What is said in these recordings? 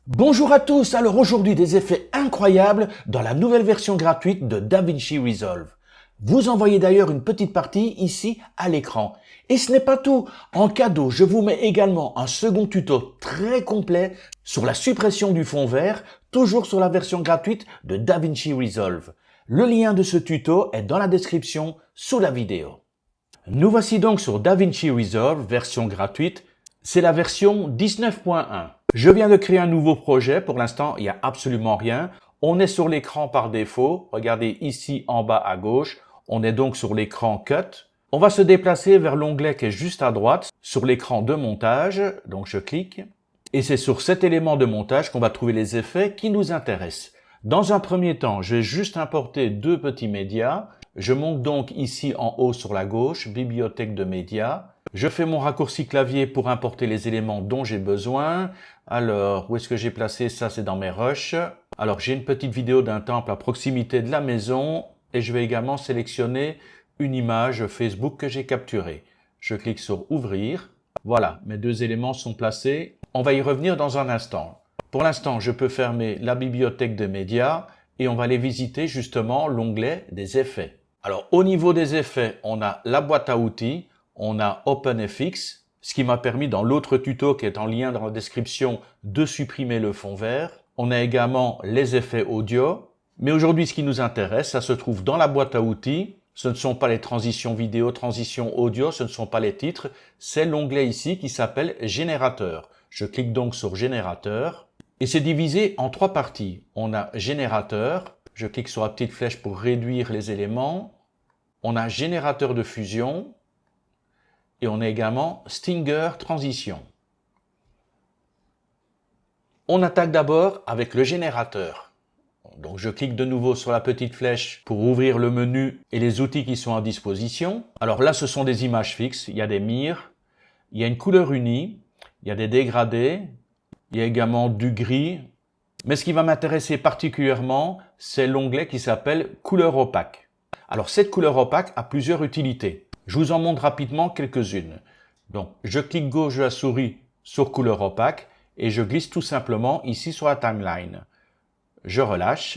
Bonjour à tous, alors aujourd'hui des effets incroyables dans la nouvelle version gratuite de DaVinci Resolve. Vous en voyez d'ailleurs une petite partie ici à l'écran. Et ce n'est pas tout, en cadeau je vous mets également un second tuto très complet sur la suppression du fond vert, toujours sur la version gratuite de DaVinci Resolve. Le lien de ce tuto est dans la description sous la vidéo. Nous voici donc sur DaVinci Resolve, version gratuite. C'est la version 19.1. Je viens de créer un nouveau projet. Pour l'instant, il n'y a absolument rien. On est sur l'écran par défaut. Regardez ici en bas à gauche. On est donc sur l'écran Cut. On va se déplacer vers l'onglet qui est juste à droite, sur l'écran de montage. Donc je clique. Et c'est sur cet élément de montage qu'on va trouver les effets qui nous intéressent. Dans un premier temps, je vais juste importer deux petits médias. Je monte donc ici en haut sur la gauche, bibliothèque de médias. Je fais mon raccourci clavier pour importer les éléments dont j'ai besoin. Alors, où est-ce que j'ai placé ça? C'est dans mes rushs. Alors, j'ai une petite vidéo d'un temple à proximité de la maison et je vais également sélectionner une image Facebook que j'ai capturée. Je clique sur Ouvrir. Voilà, mes deux éléments sont placés. On va y revenir dans un instant. Pour l'instant, je peux fermer la bibliothèque de médias et on va aller visiter justement l'onglet des effets. Alors, au niveau des effets, on a la boîte à outils, on a OpenFX, ce qui m'a permis dans l'autre tuto qui est en lien dans la description de supprimer le fond vert. On a également les effets audio. Mais aujourd'hui, ce qui nous intéresse, ça se trouve dans la boîte à outils. Ce ne sont pas les transitions vidéo, transitions audio, ce ne sont pas les titres. C'est l'onglet ici qui s'appelle Générateur. Je clique donc sur Générateur. Et c'est divisé en trois parties. On a Générateur. Je clique sur la petite flèche pour réduire les éléments. On a Générateur de fusion. Et on a également Stinger Transition. On attaque d'abord avec le générateur. Donc je clique de nouveau sur la petite flèche pour ouvrir le menu et les outils qui sont à disposition. Alors là, ce sont des images fixes. Il y a des mires, il y a une couleur unie, il y a des dégradés, il y a également du gris. Mais ce qui va m'intéresser particulièrement, c'est l'onglet qui s'appelle couleur opaque. Alors cette couleur opaque a plusieurs utilités. Je vous en montre rapidement quelques-unes. Donc, je clique gauche de la souris sur couleur opaque et je glisse tout simplement ici sur la timeline. Je relâche.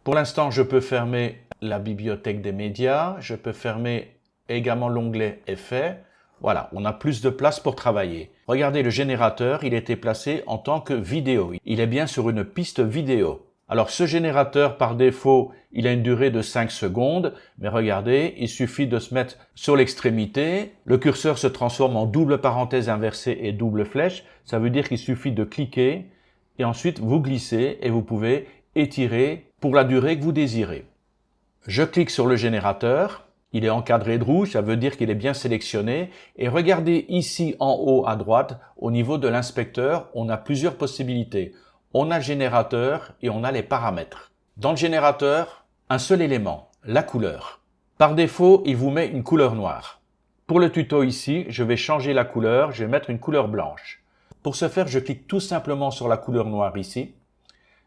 Pour l'instant, je peux fermer la bibliothèque des médias. Je peux fermer également l'onglet Effets. Voilà, on a plus de place pour travailler. Regardez le générateur, il a été placé en tant que vidéo. Il est bien sur une piste vidéo. Alors ce générateur, par défaut, il a une durée de 5 secondes, mais regardez, il suffit de se mettre sur l'extrémité, le curseur se transforme en double parenthèse inversée et double flèche, ça veut dire qu'il suffit de cliquer, et ensuite vous glissez, et vous pouvez étirer pour la durée que vous désirez. Je clique sur le générateur, il est encadré de rouge, ça veut dire qu'il est bien sélectionné, et regardez ici en haut à droite, au niveau de l'inspecteur, on a plusieurs possibilités. On a le générateur et on a les paramètres. Dans le générateur, un seul élément, la couleur. Par défaut, il vous met une couleur noire. Pour le tuto ici, je vais changer la couleur, je vais mettre une couleur blanche. Pour ce faire, je clique tout simplement sur la couleur noire ici.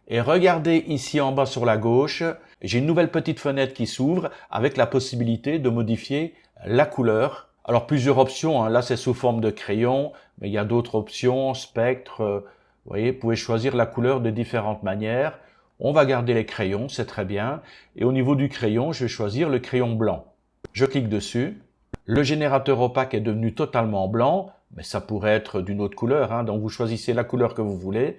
Et regardez ici en bas sur la gauche, j'ai une nouvelle petite fenêtre qui s'ouvre avec la possibilité de modifier la couleur. Alors plusieurs options, hein. Là c'est sous forme de crayon, mais il y a d'autres options, spectre. Vous voyez, vous pouvez choisir la couleur de différentes manières. On va garder les crayons, c'est très bien. Et au niveau du crayon, je vais choisir le crayon blanc. Je clique dessus. Le générateur opaque est devenu totalement blanc, mais ça pourrait être d'une autre couleur, hein. Donc vous choisissez la couleur que vous voulez.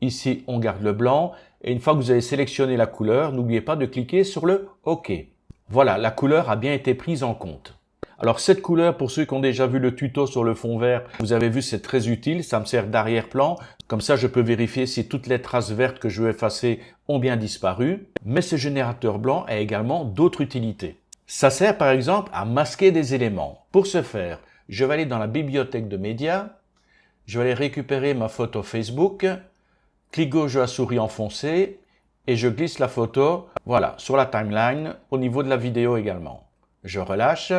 Ici, on garde le blanc. Et une fois que vous avez sélectionné la couleur, n'oubliez pas de cliquer sur le OK. Voilà, la couleur a bien été prise en compte. Alors cette couleur, pour ceux qui ont déjà vu le tuto sur le fond vert, vous avez vu, c'est très utile, ça me sert d'arrière-plan. Comme ça, je peux vérifier si toutes les traces vertes que je veux effacer ont bien disparu. Mais ce générateur blanc a également d'autres utilités. Ça sert par exemple à masquer des éléments. Pour ce faire, je vais aller dans la bibliothèque de médias, je vais aller récupérer ma photo Facebook, clic gauche de la souris enfoncée et je glisse la photo, voilà, sur la timeline, au niveau de la vidéo également. Je relâche.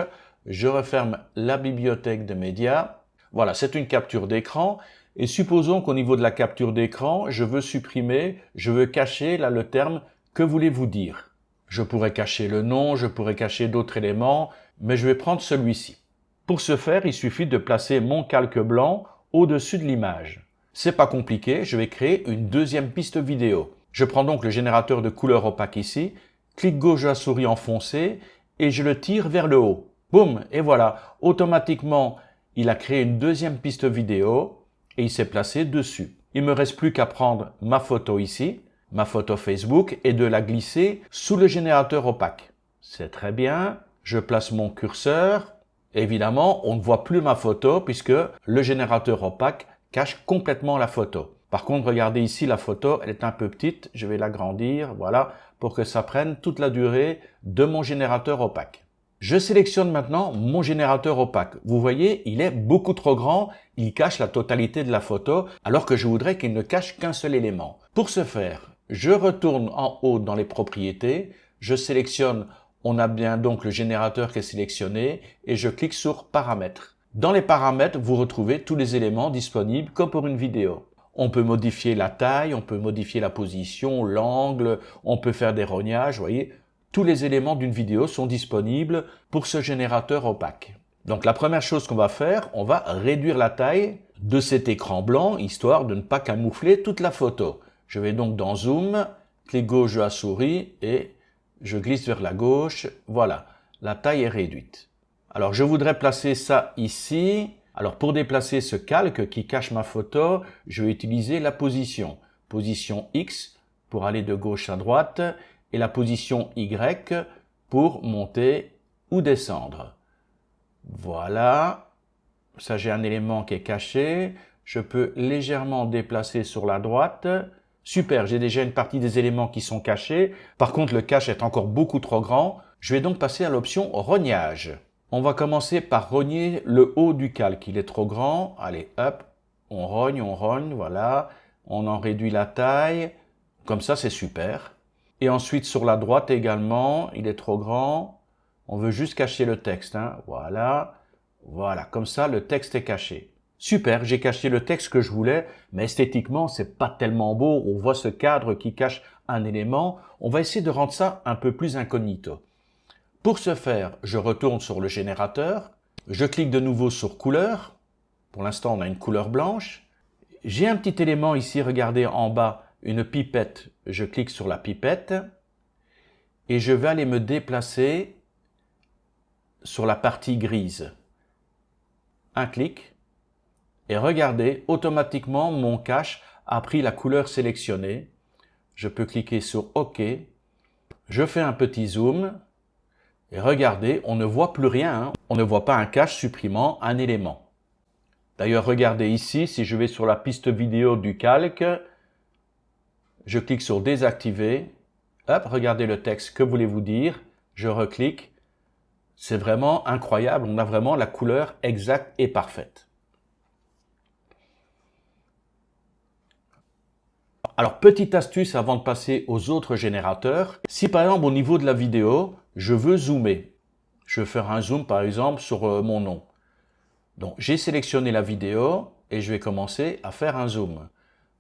Je referme la bibliothèque de médias. Voilà, c'est une capture d'écran. Et supposons qu'au niveau de la capture d'écran, je veux supprimer, je veux cacher là le terme « Que voulez-vous dire ?» Je pourrais cacher le nom, je pourrais cacher d'autres éléments, mais je vais prendre celui-ci. Pour ce faire, il suffit de placer mon calque blanc au-dessus de l'image. C'est pas compliqué, je vais créer une deuxième piste vidéo. Je prends donc le générateur de couleur opaque ici, clic gauche de la souris enfoncé et je le tire vers le haut. Boum, et voilà, automatiquement, il a créé une deuxième piste vidéo et il s'est placé dessus. Il me reste plus qu'à prendre ma photo ici, ma photo Facebook, et de la glisser sous le générateur opaque. C'est très bien, je place mon curseur. Évidemment, on ne voit plus ma photo puisque le générateur opaque cache complètement la photo. Par contre, regardez ici, la photo, elle est un peu petite. Je vais l'agrandir, voilà, pour que ça prenne toute la durée de mon générateur opaque. Je sélectionne maintenant mon générateur opaque. Vous voyez, il est beaucoup trop grand, il cache la totalité de la photo, alors que je voudrais qu'il ne cache qu'un seul élément. Pour ce faire, je retourne en haut dans les propriétés, je sélectionne, on a bien donc le générateur qui est sélectionné, et je clique sur paramètres. Dans les paramètres, vous retrouvez tous les éléments disponibles comme pour une vidéo. On peut modifier la taille, on peut modifier la position, l'angle, on peut faire des rognages, vous voyez. Tous les éléments d'une vidéo sont disponibles pour ce générateur opaque. Donc la première chose qu'on va faire, on va réduire la taille de cet écran blanc, histoire de ne pas camoufler toute la photo. Je vais donc dans Zoom, clic gauche de la souris et je glisse vers la gauche. Voilà, la taille est réduite. Alors je voudrais placer ça ici. Alors pour déplacer ce calque qui cache ma photo, je vais utiliser la position. Position X pour aller de gauche à droite et la position Y pour monter ou descendre. Voilà, ça j'ai un élément qui est caché. Je peux légèrement déplacer sur la droite. Super, j'ai déjà une partie des éléments qui sont cachés. Par contre, le cache est encore beaucoup trop grand. Je vais donc passer à l'option rognage. On va commencer par rogner le haut du calque. Il est trop grand. Allez, hop, on rogne, voilà. On en réduit la taille. Comme ça, c'est super. Et ensuite, sur la droite également, il est trop grand. On veut juste cacher le texte, hein. Voilà. Voilà, comme ça, le texte est caché. Super, j'ai caché le texte que je voulais, mais esthétiquement, c'est pas tellement beau. On voit ce cadre qui cache un élément. On va essayer de rendre ça un peu plus incognito. Pour ce faire, je retourne sur le générateur, je clique de nouveau sur couleur. Pour l'instant, on a une couleur blanche. J'ai un petit élément ici, regardez en bas, une pipette. Je clique sur la pipette et je vais aller me déplacer sur la partie grise. Un clic et regardez, automatiquement, mon cache a pris la couleur sélectionnée. Je peux cliquer sur OK. Je fais un petit zoom. Et regardez, on ne voit plus rien, hein. On ne voit pas un cache supprimant un élément. D'ailleurs, regardez ici, si je vais sur la piste vidéo du calque, je clique sur désactiver, hop, regardez le texte, que voulez-vous dire? Je reclique, c'est vraiment incroyable, on a vraiment la couleur exacte et parfaite. Alors, petite astuce avant de passer aux autres générateurs. Si par exemple au niveau de la vidéo, je veux zoomer. Je vais faire un zoom par exemple sur mon nom. Donc j'ai sélectionné la vidéo et je vais commencer à faire un zoom.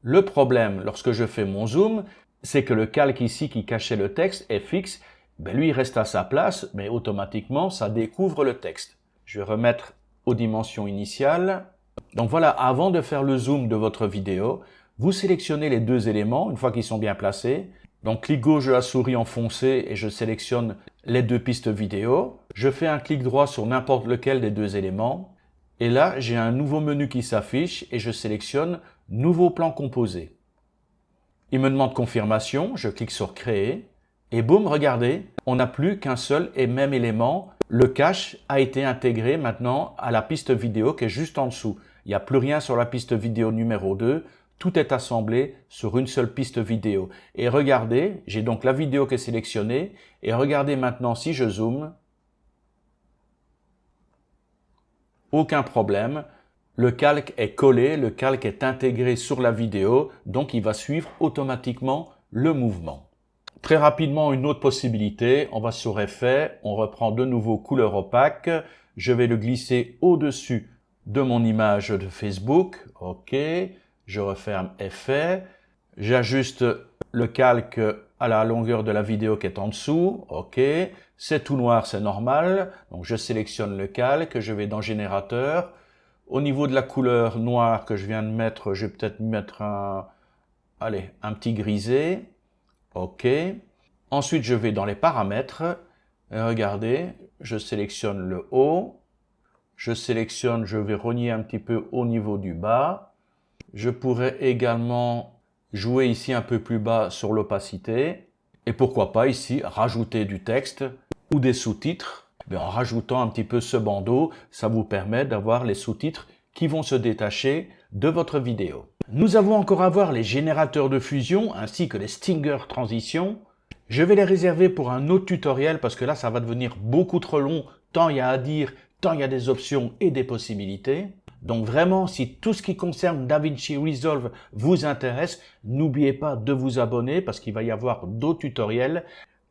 Le problème lorsque je fais mon zoom, c'est que le calque ici qui cachait le texte est fixe. Ben, lui il reste à sa place, mais automatiquement ça découvre le texte. Je vais remettre aux dimensions initiales. Donc voilà, avant de faire le zoom de votre vidéo, vous sélectionnez les deux éléments une fois qu'ils sont bien placés. Donc clic gauche de la souris enfoncé et je sélectionne les deux pistes vidéo. Je fais un clic droit sur n'importe lequel des deux éléments. Et là, j'ai un nouveau menu qui s'affiche et je sélectionne Nouveau plan composé. Il me demande confirmation, je clique sur Créer. Et boum, regardez, on n'a plus qu'un seul et même élément. Le cache a été intégré maintenant à la piste vidéo qui est juste en dessous. Il n'y a plus rien sur la piste vidéo numéro 2. Tout est assemblé sur une seule piste vidéo. Et regardez, j'ai donc la vidéo qui est sélectionnée. Et regardez maintenant si je zoome. Aucun problème. Le calque est collé, le calque est intégré sur la vidéo. Donc il va suivre automatiquement le mouvement. Très rapidement, une autre possibilité. On va sur Effet. On reprend de nouveau couleur opaque. Je vais le glisser au-dessus de mon image de Facebook. OK. Je referme Effet, j'ajuste le calque à la longueur de la vidéo qui est en dessous, OK, c'est tout noir, c'est normal, donc je sélectionne le calque, je vais dans Générateur, Au niveau de la couleur noire que je viens de mettre, je vais peut-être mettre un petit grisé. OK. Ensuite, je vais dans les paramètres. Et regardez, je sélectionne le haut. Je vais rogner un petit peu au niveau du bas. Je pourrais également jouer ici un peu plus bas sur l'opacité. Et pourquoi pas ici rajouter du texte ou des sous-titres. En rajoutant un petit peu ce bandeau, ça vous permet d'avoir les sous-titres qui vont se détacher de votre vidéo. Nous avons encore à voir les générateurs de fusion ainsi que les Stinger Transition. Je vais les réserver pour un autre tutoriel parce que là ça va devenir beaucoup trop long, tant il y a à dire, tant il y a des options et des possibilités. Donc vraiment, si tout ce qui concerne DaVinci Resolve vous intéresse, n'oubliez pas de vous abonner parce qu'il va y avoir d'autres tutoriels.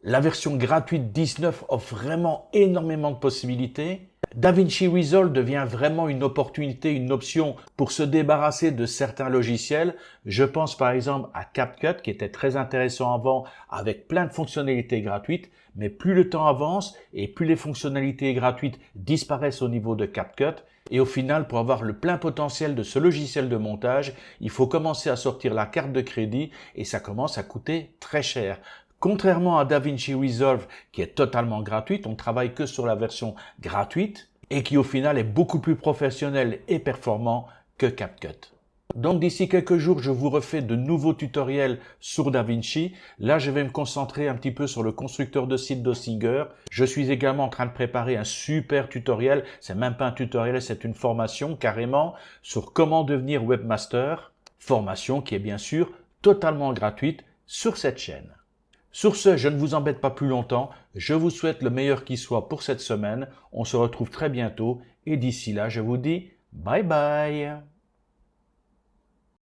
La version gratuite 19 offre vraiment énormément de possibilités. DaVinci Resolve devient vraiment une opportunité, une option pour se débarrasser de certains logiciels. Je pense par exemple à CapCut qui était très intéressant avant avec plein de fonctionnalités gratuites. Mais plus le temps avance et plus les fonctionnalités gratuites disparaissent au niveau de CapCut. Et au final, pour avoir le plein potentiel de ce logiciel de montage, il faut commencer à sortir la carte de crédit et ça commence à coûter très cher. Contrairement à DaVinci Resolve qui est totalement gratuite, on ne travaille que sur la version gratuite et qui au final est beaucoup plus professionnel et performant que CapCut. Donc d'ici quelques jours, je vous refais de nouveaux tutoriels sur DaVinci. Là, je vais me concentrer un petit peu sur le constructeur de site d'Hostinger. Je suis également en train de préparer un super tutoriel. C'est même pas un tutoriel, c'est une formation carrément sur comment devenir webmaster. Formation qui est bien sûr totalement gratuite sur cette chaîne. Sur ce, je ne vous embête pas plus longtemps. Je vous souhaite le meilleur qui soit pour cette semaine. On se retrouve très bientôt et d'ici là, je vous dis bye bye.